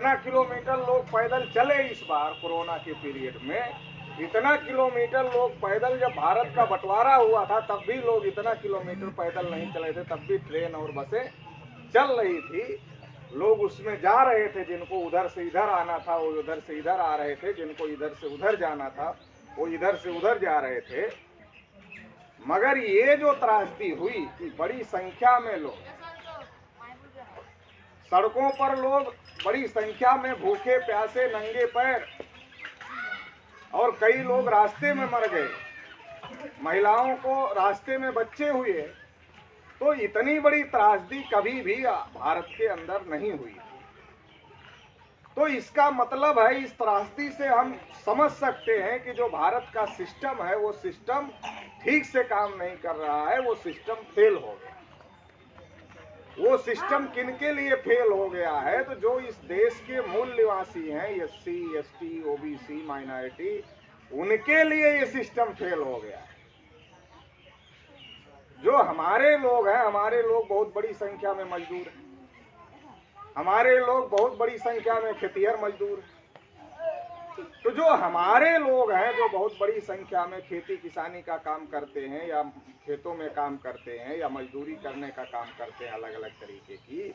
इतना किलोमीटर लोग पैदल चले इस बार कोरोना के पीरियड में, इतना किलोमीटर लोग पैदल, जब भारत का बंटवारा हुआ था तब भी लोग इतना किलोमीटर पैदल नहीं चले थे, तब भी ट्रेन और बसें चल रही थी। लोग उसमें जा रहे थे, जिनको उधर से इधर आना था वो उधर से इधर आ रहे थे, जिनको इधर से उधर जाना था वो इधर से उधर जा रहे थे। मगर ये जो त्रासदी हुई कि बड़ी संख्या में लोग सड़कों पर, लोग बड़ी संख्या में भूखे प्यासे नंगे पैर, और कई लोग रास्ते में मर गए, महिलाओं को रास्ते में बच्चे हुए, तो इतनी बड़ी त्रासदी कभी भी भारत के अंदर नहीं हुई। तो इसका मतलब है, इस त्रासदी से हम समझ सकते हैं कि जो भारत का सिस्टम है वो सिस्टम ठीक से काम नहीं कर रहा है, वो सिस्टम फेल हो गया। वो सिस्टम किनके लिए फेल हो गया है? तो जो इस देश के मूल निवासी हैं, एससी, एसटी, ओबीसी, माइनॉरिटी, उनके लिए ये सिस्टम फेल हो गया है। जो हमारे लोग हैं, हमारे लोग बहुत बड़ी संख्या में मजदूर हैं, हमारे लोग बहुत बड़ी संख्या में खेतिहर मजदूर हैं। तो जो हमारे लोग हैं, जो बहुत बड़ी संख्या में खेती किसानी का काम करते हैं, या खेतों में काम करते हैं, या मजदूरी करने का काम करते हैं अलग अलग तरीके की,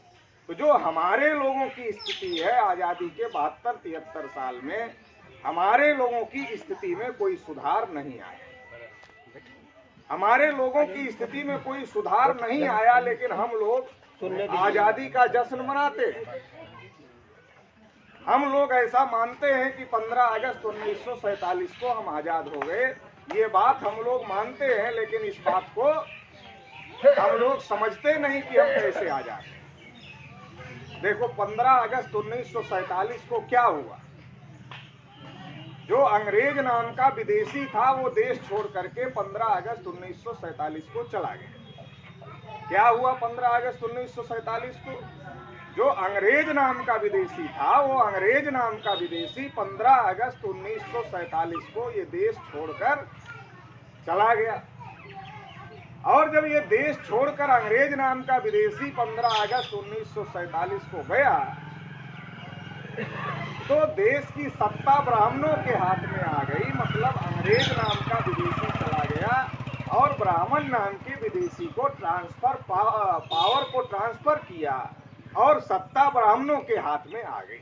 तो जो हमारे लोगों की स्थिति है आजादी के 72-73 साल में, हमारे लोगों की स्थिति में कोई सुधार नहीं आया। हमारे लोगों की स्थिति में कोई सुधार नहीं आया, लेकिन हम लोग आजादी का जश्न मनाते हैं। हम लोग ऐसा मानते हैं कि 15 अगस्त 1947 को हम आजाद हो गए, ये बात हम लोग मानते हैं, लेकिन इस बात को हम लोग समझते नहीं कि हम कैसे आजाद हैं। देखो 15 अगस्त 1947 को क्या हुआ? जो अंग्रेज नाम का विदेशी था वो देश छोड़ करके 15 अगस्त 1947 को चला गया। क्या हुआ 15 अगस्त 1947 को? जो अंग्रेज नाम का विदेशी था, वो अंग्रेज नाम का विदेशी 15 अगस्त 1947 को ये देश छोड़कर चला गया। और जब ये देश छोड़कर अंग्रेज नाम का विदेशी 15 अगस्त 1947 को गया, तो देश की सत्ता ब्राह्मणों के हाथ में आ गई। मतलब अंग्रेज नाम का विदेशी चला गया और ब्राह्मण नाम के विदेशी को पावर को ट्रांसफर किया, और सत्ता ब्राह्मणों के हाथ में आ गई।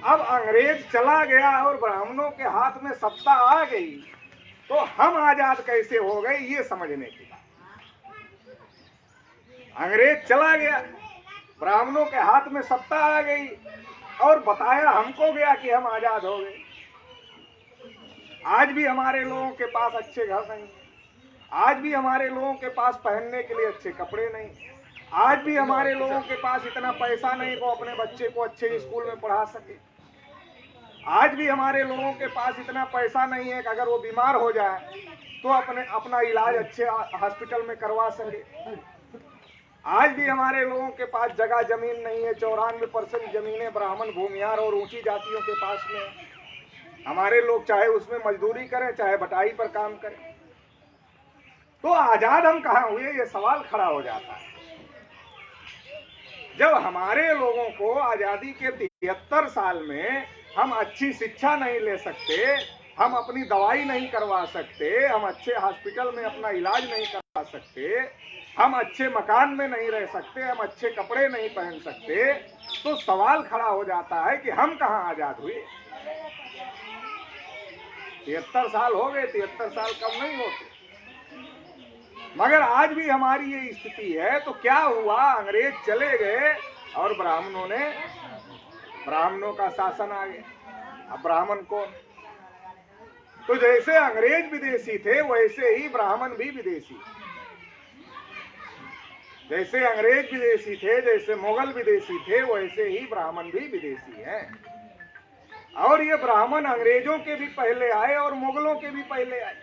अब अंग्रेज चला गया और ब्राह्मणों के हाथ में सत्ता आ गई, तो हम आजाद कैसे हो गए, ये समझने की बात। अंग्रेज चला गया, ब्राह्मणों के हाथ में सत्ता आ गई, और बताया हमको गया कि हम आजाद हो गए। आज भी हमारे लोगों के पास अच्छे घर नहीं, आज भी हमारे लोगों के पास पहनने के लिए अच्छे कपड़े नहीं, आज भी हमारे लोगों के पास इतना पैसा नहीं को अपने बच्चे को अच्छे स्कूल में पढ़ा सके। आज भी हमारे लोगों के पास इतना पैसा नहीं है कि अगर वो बीमार हो जाए तो अपना इलाज अच्छे हॉस्पिटल में करवा सके। आज भी हमारे लोगों के पास जगह जमीन नहीं है, 94% जमीनें ब्राह्मण, भूमिहार और ऊंची जातियों के पास में। हमारे लोग चाहे उसमें मजदूरी करें, चाहे बटाई पर काम करें। तो आजाद हम कहाँ हुए, ये सवाल खड़ा हो जाता है। जब हमारे लोगों को आजादी के 73 साल में हम अच्छी शिक्षा नहीं ले सकते, हम अपनी दवाई नहीं करवा सकते, हम अच्छे हॉस्पिटल में अपना इलाज नहीं करवा सकते, हम अच्छे मकान में नहीं रह सकते, हम अच्छे कपड़े नहीं पहन सकते, तो सवाल खड़ा हो जाता है कि हम कहाँ आजाद हुए। 73 साल हो गए, 73 साल कम नहीं होते। मगर आज भी हमारी ये स्थिति है। तो क्या हुआ, अंग्रेज चले गए और ब्राह्मणों का शासन आ गया। अब ब्राह्मण कौन? तो जैसे अंग्रेज विदेशी थे वैसे ही ब्राह्मण भी विदेशी। जैसे अंग्रेज विदेशी थे, जैसे मुगल विदेशी थे, वैसे ही ब्राह्मण भी विदेशी हैं। और ये ब्राह्मण अंग्रेजों के भी पहले आए और मुगलों के भी पहले आए।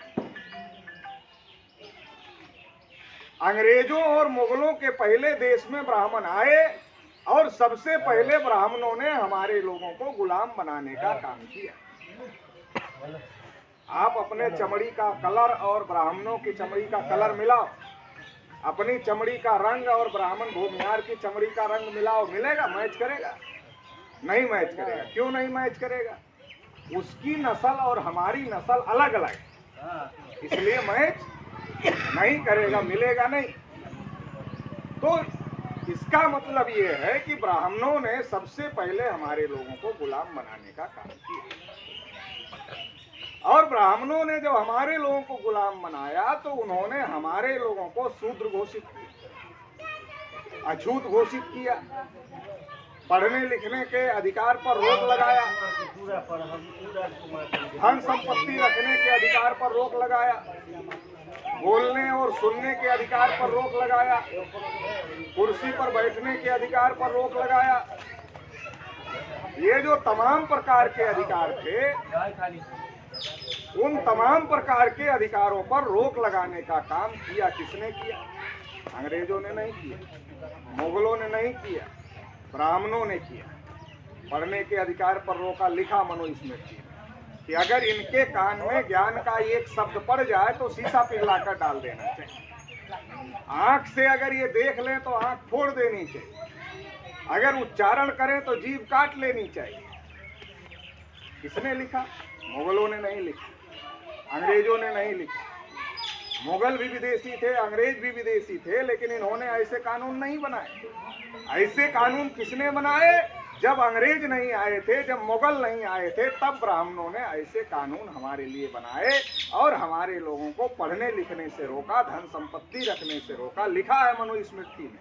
अंग्रेजों और मुगलों के पहले देश में ब्राह्मण आए, और सबसे पहले ब्राह्मणों ने हमारे लोगों को गुलाम बनाने का काम किया। आप अपने चमड़ी का कलर और ब्राह्मणों की चमड़ी का कलर मिलाओ, अपनी चमड़ी का रंग और ब्राह्मण भूमिहार की चमड़ी का रंग मिलाओ, मिलेगा? मैच करेगा? नहीं मैच करेगा। क्यों नहीं मैच करेगा? उसकी नस्ल और हमारी नस्ल अलग अलग है, इसलिए मैच नहीं करेगा, मिलेगा नहीं। तो इसका मतलब ये है कि ब्राह्मणों ने सबसे पहले हमारे लोगों को गुलाम बनाने का काम किया, और ब्राह्मणों ने जब हमारे लोगों को गुलाम बनाया तो उन्होंने हमारे लोगों को शूद्र घोषित किया, अछूत घोषित किया, पढ़ने लिखने के अधिकार पर रोक लगाया, धन संपत्ति रखने के अधिकार पर रोक लगाया, बोलने और सुनने के अधिकार पर रोक लगाया, कुर्सी पर बैठने के अधिकार पर रोक लगाया। ये जो तमाम प्रकार के अधिकार थे, उन तमाम प्रकार के अधिकारों पर रोक लगाने का काम किया किसने किया? अंग्रेजों ने नहीं किया, मुगलों ने नहीं किया, ब्राह्मणों ने किया। पढ़ने के अधिकार पर रोका, लिखा मनुस्मृति में कि अगर इनके कान में ज्ञान का एक शब्द पड़ जाए तो शीशा पिघलाकर डाल देना चाहिए। आंख से अगर ये देख लें तो आंख फोड़ देनी चाहिए, अगर उच्चारण करें तो जीभ काट लेनी चाहिए। किसने लिखा? मुगलों ने नहीं लिखा, अंग्रेजों ने नहीं लिखा। मुगल भी विदेशी थे, अंग्रेज भी विदेशी थे, लेकिन इन्होंने ऐसे कानून नहीं बनाए। ऐसे कानून किसने बनाए? जब अंग्रेज नहीं आए थे, जब मुगल नहीं आए थे, तब ब्राह्मणों ने ऐसे कानून हमारे लिए बनाए और हमारे लोगों को पढ़ने लिखने से रोका, धन संपत्ति रखने से रोका। लिखा है मनुस्मृति में,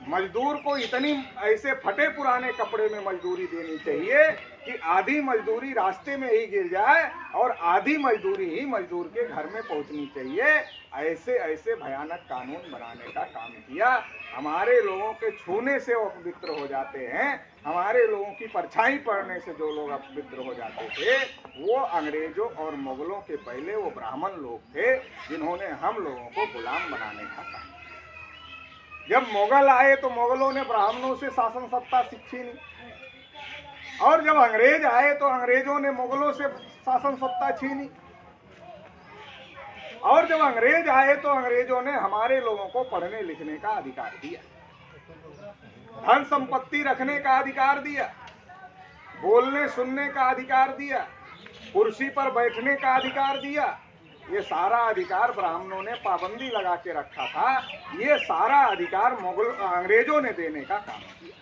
मजदूर को इतनी ऐसे फटे पुराने कपड़े में मजदूरी देनी चाहिए कि आधी मजदूरी रास्ते में ही गिर जाए और आधी मजदूरी ही मजदूर के घर में पहुंचनी चाहिए। ऐसे ऐसे भयानक कानून बनाने का काम किया। हमारे लोगों के छूने से वो अपवित्र हो जाते हैं, हमारे लोगों की परछाई पड़ने से जो लोग अपवित्र हो जाते थे, वो अंग्रेजों और मुगलों के पहले वो ब्राह्मण लोग थे जिन्होंने हम लोगों को गुलाम बनाने का काम किया। जब मुगल आए तो मुगलों ने ब्राह्मणों से शासन सत्ता छीनी, और जब अंग्रेज आए तो अंग्रेजों ने मुगलों से शासन सत्ता छीनी, और जब अंग्रेज आए तो अंग्रेजों ने हमारे लोगों को पढ़ने लिखने का अधिकार दिया, धन संपत्ति रखने का अधिकार दिया, बोलने सुनने का अधिकार दिया, कुर्सी पर बैठने का अधिकार दिया। ये सारा अधिकार ब्राह्मणों ने पाबंदी लगा के रखा था। ये सारा अधिकार मुगल अंग्रेजों ने देने का काम किया,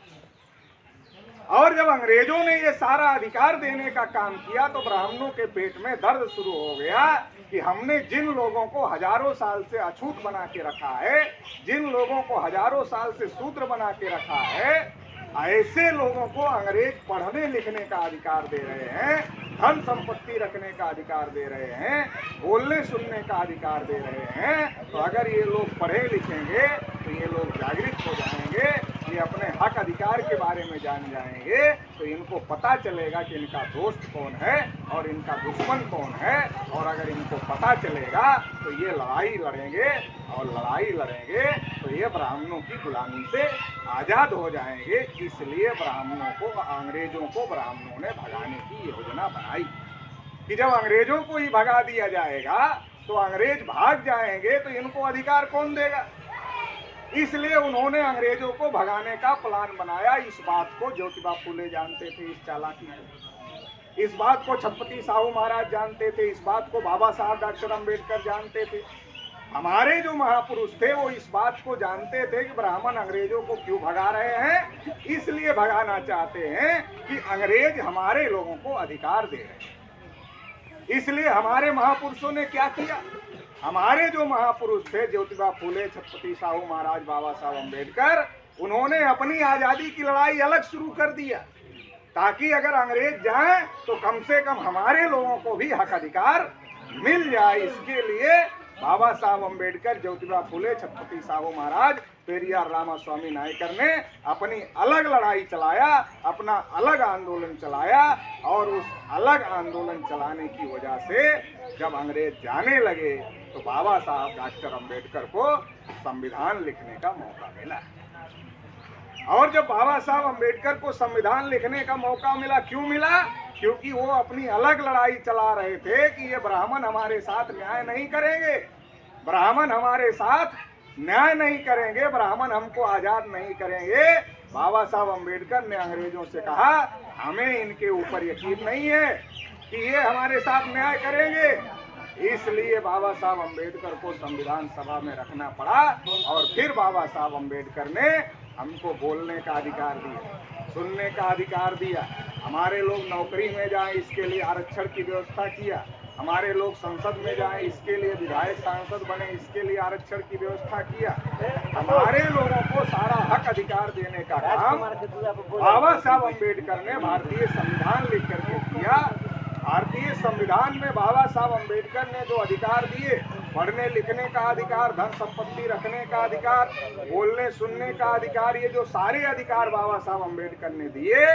और जब अंग्रेजों ने ये सारा अधिकार देने का काम किया तो ब्राह्मणों के पेट में दर्द शुरू हो गया कि हमने जिन लोगों को हजारों साल से अछूत बना के रखा है, जिन लोगों को हजारों साल से शूद्र बना के रखा है, ऐसे लोगों को अंग्रेज पढ़ने लिखने का अधिकार दे रहे हैं, धन संपत्ति रखने का अधिकार दे रहे हैं, बोलने सुनने का अधिकार दे रहे हैं। तो अगर ये लोग पढ़े लिखेंगे तो ये लोग जागृत हो जाएंगे, ये अपने हक अधिकार के बारे में जान जाएंगे, तो इनको पता चलेगा कि इनका दोस्त कौन है और इनका दुश्मन कौन है। और अगर इनको पता चलेगा तो ये लड़ाई लड़ेंगे, और लड़ाई लड़ेंगे तो ये ब्राह्मणों की गुलामी से आजाद हो जाएंगे। इसलिए ब्राह्मणों को, अंग्रेजों को ब्राह्मणों ने भगाने की योजना बनाई कि जब अंग्रेजों को ही भगा दिया जाएगा तो अंग्रेज भाग जाएंगे तो इनको अधिकार कौन देगा। इसलिए उन्होंने अंग्रेजों को भगाने का प्लान बनाया। इस बात को ज्योतिबा फूले जानते थे, इस चालाकी को, इस बात को छत्रपति साहू महाराज जानते थे, इस बात को बाबा साहब डॉक्टर अम्बेडकर जानते थे। हमारे जो महापुरुष थे वो इस बात को जानते थे कि ब्राह्मण अंग्रेजों को क्यों भगा रहे हैं। इसलिए भगाना चाहते हैं कि अंग्रेज हमारे लोगों को अधिकार दे रहे हैं। इसलिए हमारे महापुरुषों ने क्या किया, हमारे जो महापुरुष थे ज्योतिबा फूले, छत्रपति साहू महाराज, बाबा साहब अम्बेडकर, उन्होंने अपनी आजादी की लड़ाई अलग शुरू कर दिया ताकि अगर अंग्रेज जाएं तो कम से कम हमारे लोगों को भी हक अधिकार मिल जाए। इसके लिए बाबा साहब अम्बेडकर, ज्योतिबा फूले, छत्रपति साहू महाराज, पेरियार रामास्वामी नायकर ने अपनी अलग लड़ाई चलाया, अपना अलग आंदोलन चलाया, और उस अलग आंदोलन चलाने की वजह से जब अंग्रेज जाने लगे तो बाबा साहब डॉक्टर अम्बेडकर को संविधान लिखने का मौका मिला। और जब बाबा साहब अम्बेडकर को संविधान लिखने का मौका मिला, क्यों मिला? क्योंकि वो अपनी अलग लड़ाई चला रहे थे कि ये ब्राह्मण हमारे साथ न्याय नहीं करेंगे, ब्राह्मण हमारे साथ न्याय नहीं करेंगे, ब्राह्मण हमको आजाद नहीं करेंगे। बाबा साहब अम्बेडकर ने अंग्रेजों से कहा हमें इनके ऊपर यकीन नहीं है कि ये हमारे साथ न्याय करेंगे, इसलिए बाबा साहब अम्बेडकर को संविधान सभा में रखना पड़ा। और फिर बाबा साहब अम्बेडकर ने हमको बोलने का अधिकार दिया, सुनने का अधिकार दिया, हमारे लोग नौकरी में जाएं इसके लिए आरक्षण की व्यवस्था किया, हमारे लोग संसद में जाएं इसके लिए, विधायक सांसद बने इसके लिए आरक्षण की व्यवस्था किया। हमारे लोगों को सारा हक अधिकार देने का काम बाबा साहब अम्बेडकर ने भारतीय संविधान लिख करके किया। भारतीय संविधान में बाबा साहब अम्बेडकर ने जो अधिकार दिए, पढ़ने लिखने का अधिकार, धन संपत्ति रखने का अधिकार, बोलने सुनने का अधिकार, ये जो सारे अधिकार बाबा साहब अम्बेडकर ने दिए,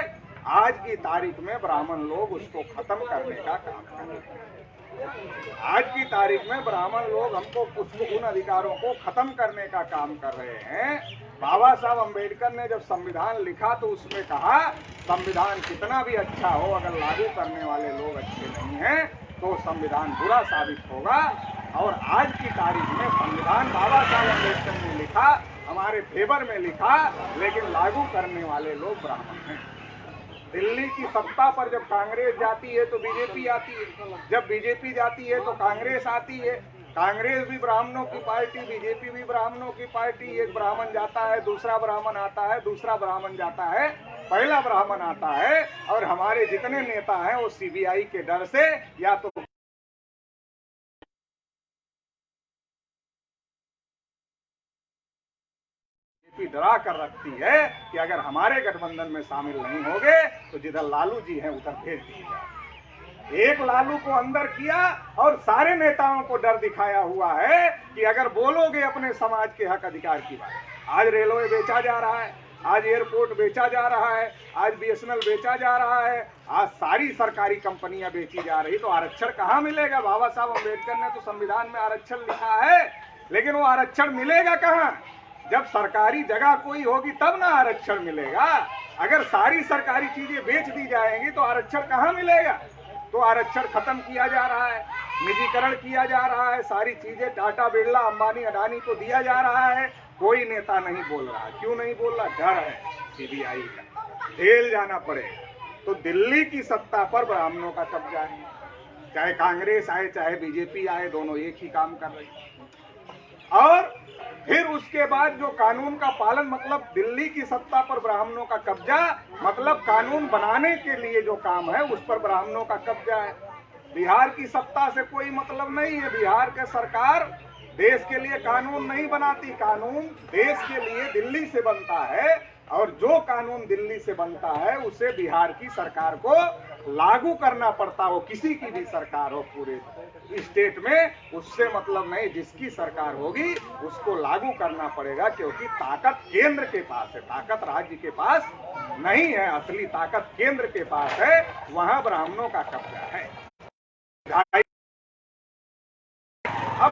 आज की तारीख में ब्राह्मण लोग उसको खत्म करने का काम कर रहे हैं। आज की तारीख में ब्राह्मण लोग हमको उन अधिकारों को खत्म करने का काम कर रहे हैं। बाबा साहब अम्बेडकर ने जब संविधान लिखा तो उसमें कहा संविधान कितना भी अच्छा हो, अगर लागू करने वाले लोग अच्छे नहीं हैं तो संविधान बुरा साबित होगा। और आज की तारीख में संविधान बाबा साहब अम्बेडकर ने लिखा, हमारे फेवर में लिखा, लेकिन लागू करने वाले लोग ब्राह्मण हैं। दिल्ली की सत्ता पर जब कांग्रेस जाती है तो बीजेपी आती है, जब बीजेपी जाती है तो कांग्रेस आती है। कांग्रेस भी ब्राह्मणों की पार्टी, बीजेपी भी ब्राह्मणों की पार्टी। एक ब्राह्मण जाता है, दूसरा ब्राह्मण आता है, दूसरा ब्राह्मण जाता है, पहला ब्राह्मण आता है। और हमारे जितने नेता हैं वो सीबीआई के डर से या तो डरा कर रखती है कि अगर हमारे गठबंधन में शामिल नहीं होंगे तो जिधर लालू जी हैं उधर भेज दिए जाए। एक लालू को अंदर किया और सारे नेताओं को डर दिखाया हुआ है कि अगर बोलोगे अपने समाज के हक अधिकार की बात। आज रेलवे बेचा जा रहा है, आज एयरपोर्ट बेचा जा रहा है, आज बीएसएनएल बेचा जा रहा है, आज सारी सरकारी कंपनियां बेची जा रही। तो आरक्षण कहाँ मिलेगा? बाबा साहब अम्बेडकर ने तो संविधान में आरक्षण लिखा है, लेकिन वो आरक्षण मिलेगा कहाँ? जब सरकारी जगह कोई होगी तब ना आरक्षण मिलेगा। अगर सारी सरकारी चीजें बेच दी जाएंगी तो आरक्षण कहाँ मिलेगा? तो आरक्षण खत्म किया जा रहा है, निजीकरण किया जा रहा है, सारी चीजें टाटा बिरला अंबानी अडानी को दिया जा रहा है। कोई नेता नहीं बोल रहा। क्यों नहीं बोल रहा? डर है सीबीआई का, जेल जाना पड़ेगा। तो दिल्ली की सत्ता पर ब्राह्मणों का कब्जा है, चाहे कांग्रेस आए चाहे बीजेपी आए, दोनों एक ही काम कर रही है। और फिर उसके बाद जो कानून का पालन, मतलब दिल्ली की सत्ता पर ब्राह्मणों का कब्जा, मतलब कानून बनाने के लिए जो काम है उस पर ब्राह्मणों का कब्जा है। बिहार की सत्ता से कोई मतलब नहीं है। बिहार के सरकार देश के लिए कानून नहीं बनाती, कानून देश के लिए दिल्ली से बनता है। और जो कानून दिल्ली से बनता है उसे बिहार की सरकार को लागू करना पड़ता हो, किसी की भी सरकार हो पूरे स्टेट में, उससे मतलब नहीं। जिसकी सरकार होगी उसको लागू करना पड़ेगा, क्योंकि ताकत केंद्र के पास है, ताकत राज्य के पास नहीं है। असली ताकत केंद्र के पास है, वहां ब्राह्मणों का कब्जा है। अब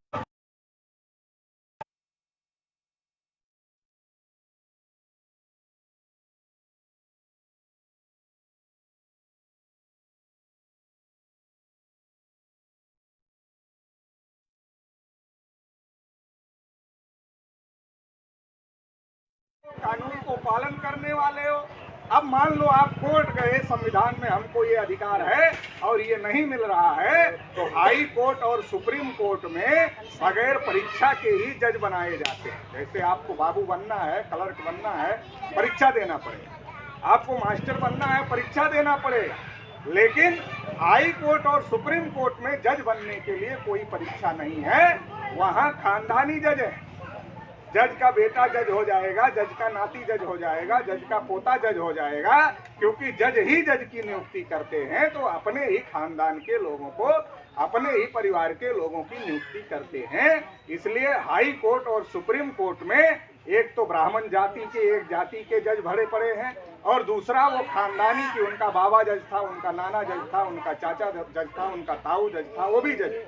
कानून को पालन करने वाले हो। अब मान लो आप कोर्ट गए, संविधान में हमको ये अधिकार है और ये नहीं मिल रहा है, तो हाई कोर्ट और सुप्रीम कोर्ट में बगैर परीक्षा के ही जज बनाए जाते हैं। जैसे आपको बाबू बनना है, क्लर्क बनना है, परीक्षा देना पड़ेगा। आपको मास्टर बनना है, परीक्षा देना पड़ेगा। लेकिन हाई कोर्ट और सुप्रीम कोर्ट में जज बनने के लिए कोई परीक्षा नहीं है, वहां खानदानी जज है। जज का बेटा जज हो जाएगा, जज का नाती जज हो जाएगा, जज का पोता जज हो जाएगा, क्योंकि जज ही जज की नियुक्ति करते हैं। तो अपने ही खानदान के लोगों को, अपने ही परिवार के लोगों की नियुक्ति करते हैं। इसलिए हाई कोर्ट और सुप्रीम कोर्ट में एक तो ब्राह्मण जाति के, एक जाति के जज भरे पड़े हैं, और दूसरा वो खानदानी की, उनका बाबा जज था, उनका नाना जज था, उनका चाचा जज था, उनका ताऊ जज था, वो भी जज।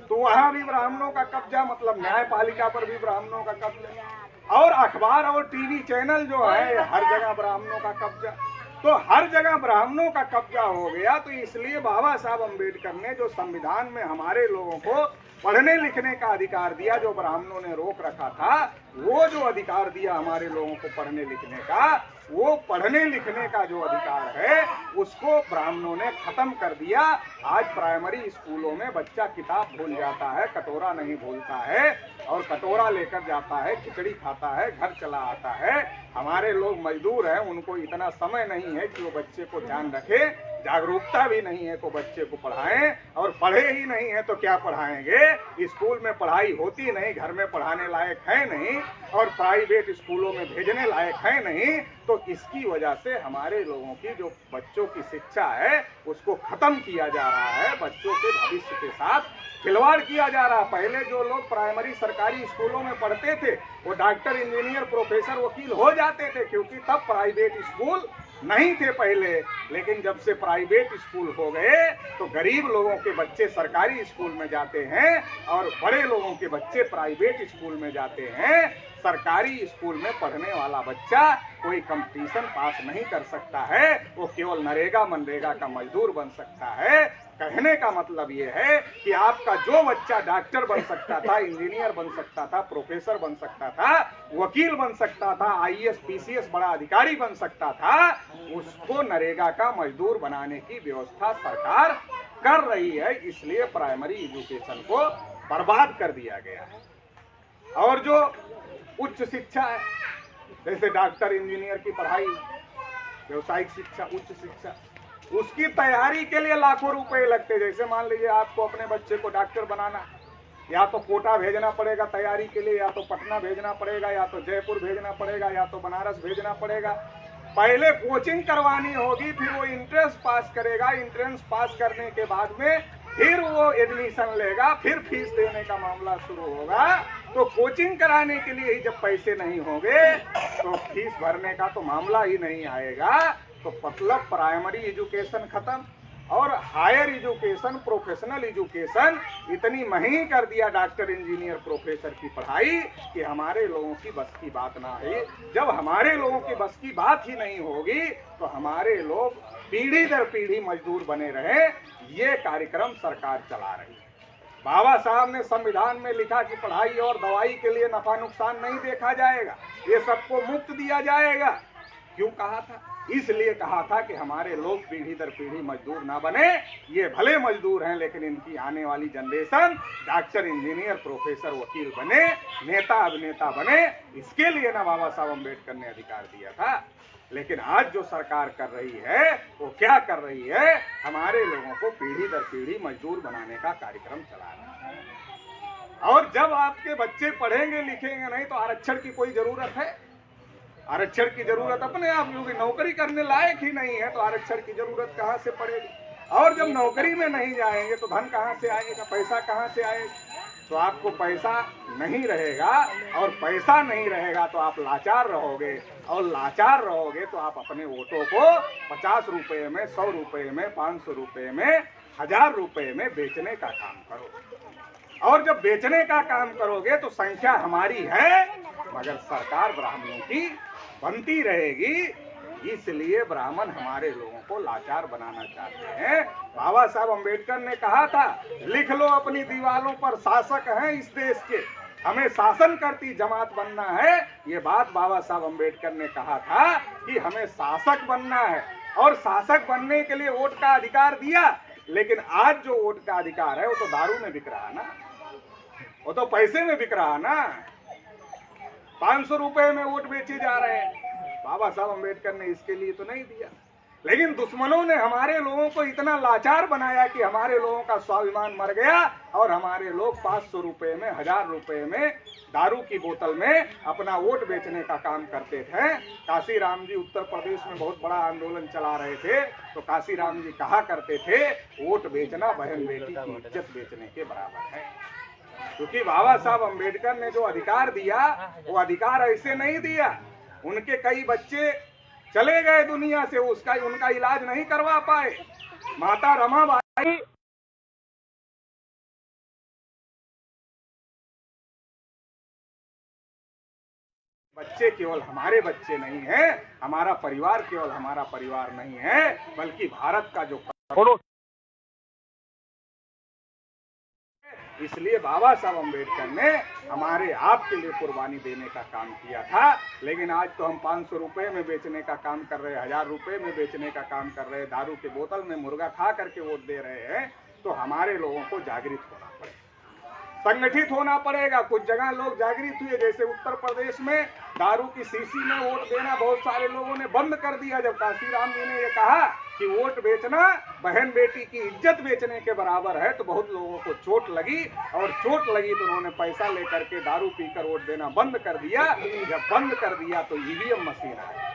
तो वहां भी ब्राह्मणों का कब्जा, मतलब न्यायपालिका पर भी ब्राह्मणों का कब्जा। और अखबार और टीवी चैनल जो है, हर जगह ब्राह्मणों का कब्जा। तो हर जगह ब्राह्मणों का कब्जा हो गया। तो इसलिए बाबा साहब अम्बेडकर ने जो संविधान में हमारे लोगों को पढ़ने लिखने का अधिकार दिया, जो ब्राह्मणों ने रोक रखा था, वो जो अधिकार दिया हमारे लोगों को पढ़ने लिखने का, वो पढ़ने लिखने का जो अधिकार है उसको ब्राह्मणों ने खत्म कर दिया। आज प्राइमरी स्कूलों में बच्चा किताब भूल जाता है, कटोरा नहीं भूलता है, और कटोरा लेकर जाता है, खिचड़ी खाता है, घर चला आता है। हमारे लोग मजदूर हैं, उनको इतना समय नहीं है कि वो बच्चे को ध्यान रखे, जागरूकता भी नहीं है तो बच्चे को पढ़ाएं, और पढ़े ही नहीं है तो क्या पढ़ाएंगे। स्कूल में पढ़ाई होती नहीं, घर में पढ़ाने लायक है नहीं, और प्राइवेट स्कूलों में भेजने लायक है नहीं, तो इसकी वजह से हमारे लोगों की जो बच्चों की शिक्षा है उसको खत्म किया जा रहा है। बच्चों के भविष्य के साथ खिलवाड़ किया जा रहा है। पहले जो लोग प्राइमरी सरकारी स्कूलों में पढ़ते थे वो डॉक्टर, इंजीनियर, प्रोफेसर, वकील हो जाते थे, क्योंकि तब प्राइवेट स्कूल नहीं थे पहले। लेकिन जब से प्राइवेट स्कूल हो गए तो गरीब लोगों के बच्चे सरकारी स्कूल में जाते हैं और बड़े लोगों के बच्चे प्राइवेट स्कूल में जाते हैं। सरकारी स्कूल में पढ़ने वाला बच्चा कोई कंपटीशन पास नहीं कर सकता है, वो केवल नरेगा मनरेगा का मजदूर बन सकता है। कहने का मतलब ये है कि आपका जो बच्चा डॉक्टर बन सकता था, इंजीनियर बन सकता था, प्रोफेसर बन सकता था, वकील बन सकता था, आईएएस, पीसीएस बड़ा अधिकारी बन सकता था, उसको नरेगा का मजदूर बनाने की व्यवस्था सरकार कर रही है। इसलिए प्राइमरी एजुकेशन को बर्बाद कर दिया गया है। और जो उच्च शिक्षा है, जैसे डॉक्टर, इंजीनियर की पढ़ाई, व्यवसायिक शिक्षा, उच्च शिक्षा, उसकी तैयारी के लिए लाखों रुपए लगते। जैसे मान लीजिए आपको अपने बच्चे को डॉक्टर बनाना, या तो कोटा भेजना पड़ेगा तैयारी के लिए, या तो पटना भेजना पड़ेगा, या तो जयपुर भेजना पड़ेगा, या तो बनारस भेजना पड़ेगा। पहले कोचिंग करवानी होगी, फिर वो इंट्रेंस पास करेगा, इंट्रेंस पास करने के बाद में फिर वो एडमिशन लेगा, फिर फीस देने का मामला शुरू होगा। तो कोचिंग कराने के लिए ही जब पैसे नहीं होंगे तो फीस भरने का तो मामला ही नहीं आएगा। तो मतलब प्राइमरी एजुकेशन खत्म, और हायर एजुकेशन, प्रोफेशनल एजुकेशन इतनी महंगी कर दिया डॉक्टर, इंजीनियर, प्रोफेसर की पढ़ाई कि हमारे लोगों की बस की बात ना है। जब हमारे लोगों की बस की बात ही नहीं होगी तो हमारे लोग पीढ़ी दर पीढ़ी मजदूर बने रहे। ये कार्यक्रम सरकार चला रही है। बाबा साहब ने संविधान में लिखा कि पढ़ाई और दवाई के लिए नफा नुकसान नहीं देखा जाएगा, ये सबको मुफ्त दिया जाएगा। क्यों कहा था? इसलिए कहा था कि हमारे लोग पीढ़ी दर पीढ़ी मजदूर ना बने। ये भले मजदूर हैं लेकिन इनकी आने वाली जनरेशन डॉक्टर, इंजीनियर, प्रोफेसर, वकील बने, नेता, अभिनेता बने। इसके लिए ना बाबा साहब अम्बेडकर ने अधिकार दिया था। लेकिन आज जो सरकार कर रही है वो क्या कर रही है? हमारे लोगों को पीढ़ी दर पीढ़ी मजदूर बनाने का कार्यक्रम चला रहा है। और जब आपके बच्चे पढ़ेंगे लिखेंगे नहीं तो आरक्षण की कोई जरूरत है? आरक्षण की जरूरत अपने आप, क्योंकि नौकरी करने लायक ही नहीं है तो आरक्षण की जरूरत कहाँ से पड़ेगी? और जब नौकरी में नहीं जाएंगे तो धन कहाँ से आएगा, पैसा कहाँ से आएगा? तो आपको पैसा नहीं रहेगा, और पैसा नहीं रहेगा तो आप लाचार रहोगे, और लाचार रहोगे तो आप अपने वोटों को 50 रुपए में, 100 रुपए में, 500 रुपए में, 1000 रुपए में बेचने का काम करो। और जब बेचने का काम करोगे तो संख्या हमारी है मगर सरकार ब्राह्मणों की बनती रहेगी। इसलिए ब्राह्मण हमारे लोगों को लाचार बनाना चाहते हैं। बाबा साहब अम्बेडकर ने कहा था, लिख लो अपनी दीवारों पर, शासक हैं इस देश के, हमें शासन करती जमात बनना है। ये बात बाबा साहब अम्बेडकर ने कहा था कि हमें शासक बनना है, और शासक बनने के लिए वोट का अधिकार दिया। लेकिन आज जो वोट का अधिकार है वो तो दारू में बिक रहा ना, वो तो पैसे में बिक रहा ना। 500 रुपए में वोट बेचे जा रहे हैं। बाबा साहब अम्बेडकर ने इसके लिए तो नहीं दिया। लेकिन दुश्मनों ने हमारे लोगों को इतना लाचार बनाया कि हमारे लोगों का स्वाभिमान मर गया, और हमारे लोग 500 रुपए में, 1000 रुपए में दारू की बोतल में अपना वोट बेचने का काम करते थे। काशीराम जी उत्तर प्रदेश में बहुत बड़ा आंदोलन चला रहे थे, तो काशीराम जी कहा करते थे, वोट बेचना बहन बेटी की इज्जत बेचने के बराबर है। क्योंकि बाबा साहब अम्बेडकर ने जो अधिकार दिया वो अधिकार ऐसे नहीं दिया। उनके कई बच्चे चले गए दुनिया से, उनका इलाज नहीं करवा पाए। माता रमाबाई बच्चे केवल हमारे बच्चे नहीं हैं, हमारा परिवार केवल हमारा परिवार नहीं है, बल्कि भारत का जो इसलिए बाबा साहब अम्बेडकर ने हमारे आपके लिए कुर्बानी देने का काम किया था। लेकिन आज तो हम 500 रुपए में बेचने का काम कर रहे हैं, 1000 रुपए में बेचने का काम कर रहे हैं, दारू के बोतल में मुर्गा खा करके वोट दे रहे हैं। तो हमारे लोगों को जागृत होना पड़ेगा, संगठित होना पड़ेगा। कुछ जगह लोग जागृत हुए, जैसे उत्तर प्रदेश में दारू की शीशी में वोट देना बहुत सारे लोगों ने बंद कर दिया। जब काशीराम जी ने ये कहा कि वोट बेचना बहन बेटी की इज्जत बेचने के बराबर है, तो बहुत लोगों को चोट लगी, और चोट लगी तो उन्होंने पैसा लेकर के दारू पीकर वोट देना बंद कर दिया। जब बंद कर दिया तो ईवीएम मशीन आई,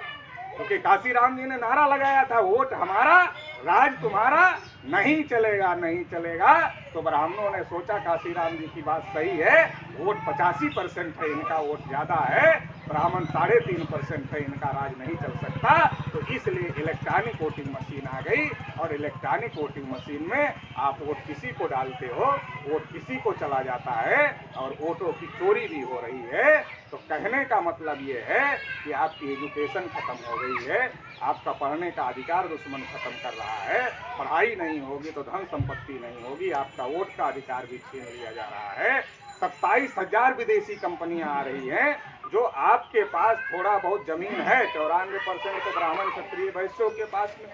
क्योंकि काशीराम जी ने नारा लगाया था, वोट हमारा राज तुम्हारा, नहीं चलेगा नहीं चलेगा। तो ब्राह्मणों ने सोचा काशीराम जी की बात सही है, वोट 85% है, इनका वोट ज्यादा है, ब्राह्मण 3.5% है, इनका राज नहीं चल सकता। तो इसलिए इलेक्ट्रॉनिक वोटिंग मशीन आ गई, और इलेक्ट्रॉनिक वोटिंग मशीन में आप वोट किसी को डालते हो, वोट किसी को चला जाता है, और वोटों की चोरी भी हो रही है। तो कहने का मतलब ये है कि आपकी एजुकेशन खत्म हो गई है, आपका पढ़ने का अधिकार दुश्मन खत्म कर रहा है। पढ़ाई नहीं होगी तो धन संपत्ति नहीं होगी, आपका वोट का अधिकार भी छीन लिया जा रहा है। 27,000 विदेशी कंपनियां आ रही हैं। जो आपके पास थोड़ा बहुत जमीन है, 94% तो ब्राह्मण क्षत्रिय वैश्यों के पास में,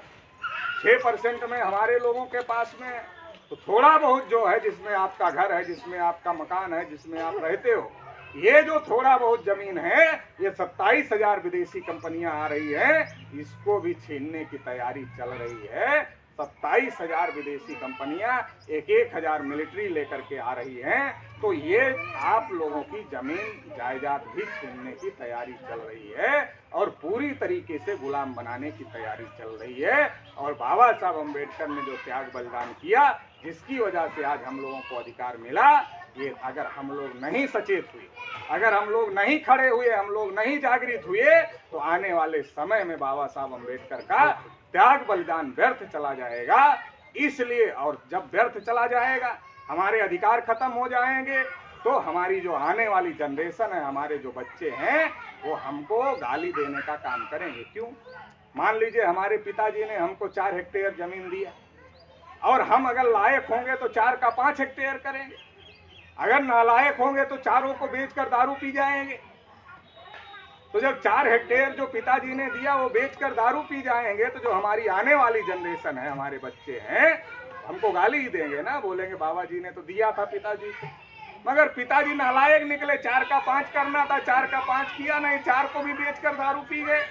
6% में हमारे लोगों के पास में, तो थोड़ा बहुत जो है, जिसमें आपका घर है, जिसमें आपका मकान है, जिसमें आप रहते हो, ये जो थोड़ा बहुत जमीन है, ये 27,000 विदेशी कंपनियां आ रही हैं, इसको भी छीनने की तैयारी चल रही है। 27,000 विदेशी कंपनियां 1,000 मिलिट्री लेकर के आ रही हैं। तो ये आप लोगों की जमीन जायदाद भी छीनने की तैयारी चल रही है, और पूरी तरीके से गुलाम बनाने की तैयारी चल रही है। और बाबा साहब अम्बेडकर ने जो त्याग बलिदान किया, जिसकी वजह से आज हम लोगों को अधिकार मिला, ये अगर हम लोग नहीं सचेत हुए, अगर हम लोग नहीं खड़े हुए, हम लोग नहीं जागृत हुए, तो आने वाले समय में बाबा साहब अम्बेडकर का त्याग बलिदान व्यर्थ चला जाएगा। इसलिए, और जब व्यर्थ चला जाएगा, हमारे अधिकार खत्म हो जाएंगे, तो हमारी जो आने वाली जनरेशन है, हमारे जो बच्चे हैं, वो हमको गाली देने का काम करेंगे। क्यों? मान लीजिए हमारे पिताजी ने हमको 4 हेक्टेयर जमीन दिया, और हम अगर लायक होंगे तो 4 का 5 हेक्टेयर करेंगे, अगर नालायक होंगे तो चारों को बेचकर दारू पी जाएंगे। तो जब 4 हेक्टेयर जो पिताजी ने दिया वो बेचकर दारू पी जाएंगे, तो जो हमारी आने वाली जनरेशन है, हमारे बच्चे हैं, हमको गाली ही देंगे ना, बोलेंगे बाबा जी ने तो दिया था पिताजी को। मगर पिताजी नालायक निकले, 4 का 5 करना था, 4 का 5 किया नहीं, 4 को भी बेचकर दारू पी गए।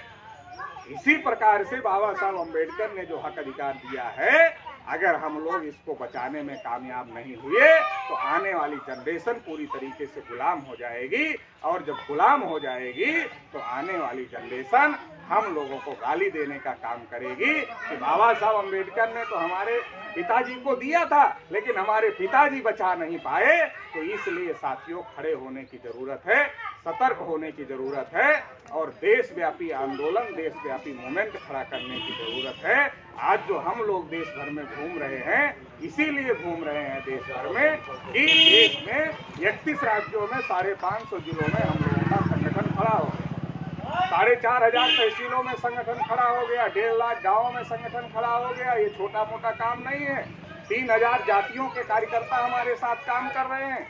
इसी प्रकार से बाबा साहब अम्बेडकर ने जो हक अधिकार दिया है, अगर हम लोग इसको बचाने में कामयाब नहीं हुए, तो आने वाली जनरेशन पूरी तरीके से गुलाम हो जाएगी। और जब गुलाम हो जाएगी, तो आने वाली जनरेशन हम लोगों को गाली देने का काम करेगी कि बाबा साहब अम्बेडकर ने तो हमारे पिताजी को दिया था, लेकिन हमारे पिताजी बचा नहीं पाए। तो इसलिए साथियों, खड़े होने की जरूरत है, सतर्क होने की जरूरत है, और देशव्यापी आंदोलन, देशव्यापी मूवमेंट खड़ा करने की जरूरत है। आज जो हम लोग देश भर में घूम रहे हैं, इसीलिए घूम रहे हैं देश भर में कि देश में 31 राज्यों में 550 जिलों में हम लोगों का संगठन खड़ा हो गया, 4,500 तहसीलों में संगठन खड़ा हो गया, 1.5 लाख गाँवों में संगठन खड़ा हो गया। ये छोटा मोटा काम नहीं है। 3,000 जातियों के कार्यकर्ता हमारे साथ काम कर रहे हैं।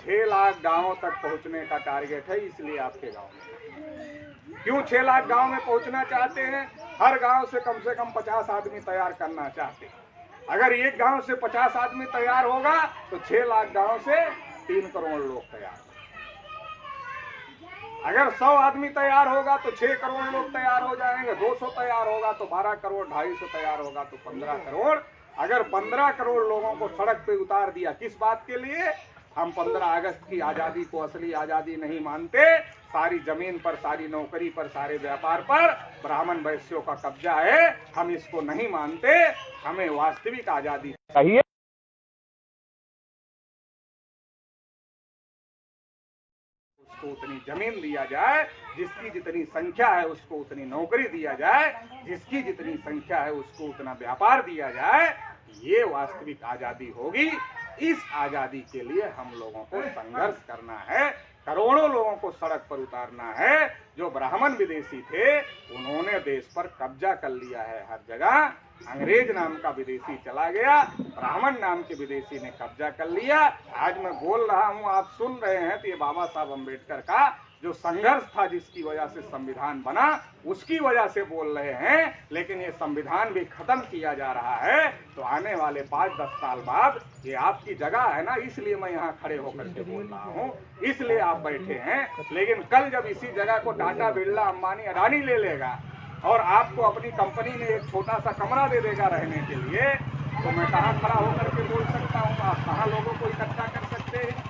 6 लाख गाँवों तक पहुंचने का टारगेट है। इसलिए आपके गाँव में क्यों 6 लाख गाँव में पहुंचना चाहते हैं? हर गांव से कम 50 आदमी तैयार करना चाहते हैं। अगर एक गांव से 50 आदमी तैयार होगा, तो 6 लाख गांव से 3 करोड़ लोग तैयार। अगर 100 आदमी तैयार होगा तो 6 करोड़ लोग तैयार हो जाएंगे। 200 तैयार होगा तो 12 करोड़, 250 तैयार होगा तो 15 करोड़। अगर 15 करोड़ लोगों को सड़क पे उतार दिया, किस बात के लिए? हम 15 अगस्त की आजादी को असली आजादी नहीं मानते। सारी जमीन पर, सारी नौकरी पर, सारे व्यापार पर ब्राह्मण वैश्यों का कब्जा है, हम इसको नहीं मानते। हमें वास्तविक आजादी चाहिए। उसको उतनी जमीन दिया जाए, जिसकी जितनी संख्या है उसको उतनी नौकरी दिया जाए, जिसकी जितनी संख्या है उसको उतना व्यापार दिया जाए। ये वास्तविक आजादी होगी। इस आजादी के लिए हम लोगों को संघर्ष करना है। करोड़ों लोगों को सड़क पर उतारना है। जो ब्राह्मण विदेशी थे उन्होंने देश पर कब्जा कर लिया है हर जगह। अंग्रेज नाम का विदेशी चला गया, ब्राह्मण नाम के विदेशी ने कब्जा कर लिया। आज मैं बोल रहा हूं, आप सुन रहे हैं, तो ये बाबा साहब अम्बेडकर का जो संघर्ष था, जिसकी वजह से संविधान बना, उसकी वजह से बोल रहे हैं। लेकिन ये संविधान भी खत्म किया जा रहा है, तो आने वाले 5-10 साल बाद ये आपकी जगह है ना, इसलिए मैं यहाँ खड़े होकर के बोल रहा हूँ, इसलिए आप बैठे हैं। लेकिन कल जब इसी जगह को टाटा, बिरला, अंबानी, अडानी ले लेगा और आपको अपनी कंपनी में एक छोटा सा कमरा दे देगा रहने के लिए, तो मैं कहाँ खड़ा होकर के बोल सकता हूँ? आप कहाँ लोगों को इकट्ठा कर सकते हैं?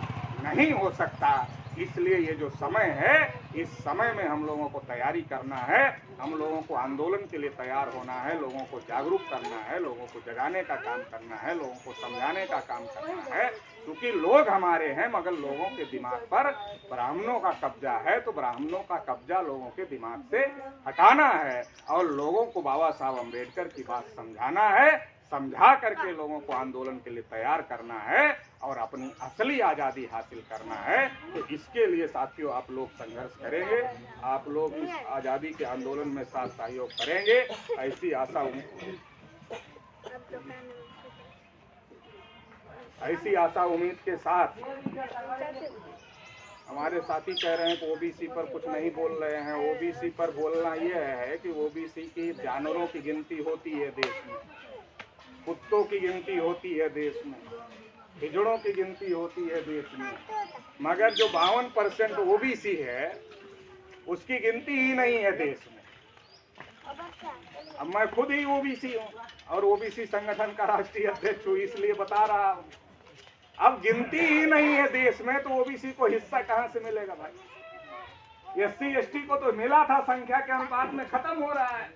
नहीं हो सकता। इसलिए ये जो समय है, इस समय में हम लोगों को तैयारी करना है, हम लोगों को आंदोलन के लिए तैयार होना है, लोगों को जागरूक करना है, लोगों को जगाने का काम करना है, लोगों को समझाने का काम करना है। क्योंकि लोग हमारे हैं, मगर लोगों के दिमाग पर ब्राह्मणों का कब्जा है, तो ब्राह्मणों का कब्जा लोगों के दिमाग से हटाना है और लोगों को बाबा साहब अम्बेडकर की बात समझाना है, समझा करके लोगों को आंदोलन के लिए तैयार करना है और अपनी असली आज़ादी हासिल करना है। तो इसके लिए साथियों आप लोग संघर्ष करेंगे, आप लोग इस आज़ादी के आंदोलन में साथ सहयोग करेंगे, ऐसी आशा उम्मीद के साथ हमारे साथी कह रहे हैं कि ओबीसी पर कुछ नहीं बोल रहे हैं। ओबीसी पर बोलना यह है कि ओबीसी की जानवरों की गिनती होती है देश में, कुत्तों की गिनती होती है देश में, हिजड़ों की गिनती होती है देश में, मगर जो 52% ओबीसी है उसकी गिनती ही नहीं है देश में। अब मैं खुद ही ओबीसी हूँ और ओबीसी संगठन का राष्ट्रीय अध्यक्ष हूँ, इसलिए बता रहा हूँ। अब गिनती ही नहीं है देश में, तो ओबीसी को हिस्सा कहाँ से मिलेगा भाई? एससी एसटी को तो मिला था, संख्या के अनुपात में खत्म हो रहा है,